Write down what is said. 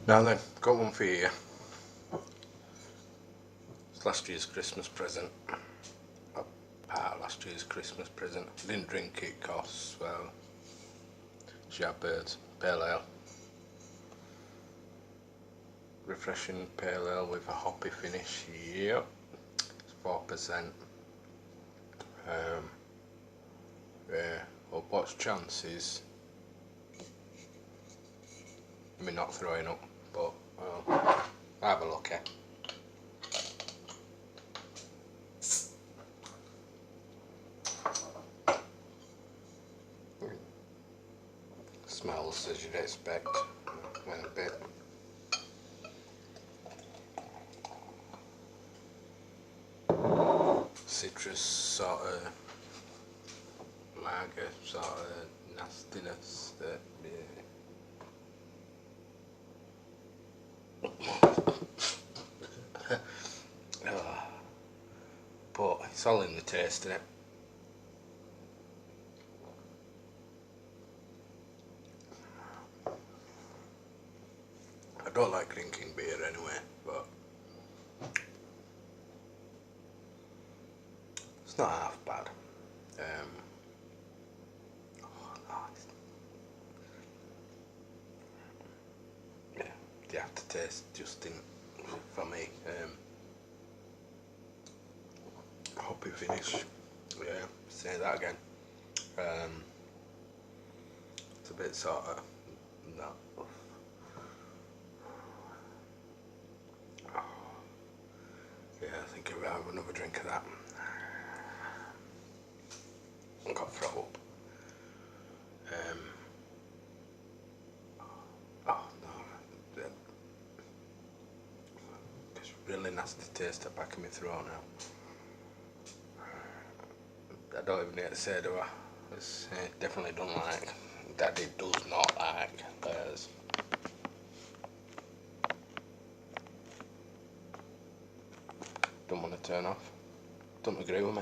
Now then, got one for you. It's last year's Christmas present. A part of last year's Christmas present. Didn't drink it cause, well, Shepherd's Pale Ale. Refreshing Pale Ale with a hoppy finish. Yep. It's 4%. Yeah, well, what's chances? Me not throwing up, but well, have a look at. Smells as you'd expect, a bit. Citrus sort of lager sort of nastiness that but it's all in the taste, innit? I don't like drinking beer anyway, but it's not half bad. Yeah, the aftertaste just didn't, for me. Hoppy finish, yeah, say that again. It's a bit sort of, no. Yeah, I think I'll have another drink of that. I've got to throw up. Oh no, it's really nasty taste at the back of my throat now. I don't even need to say, do I? It's definitely don't like. Daddy does not like bears. Don't want to turn off. Don't agree with me.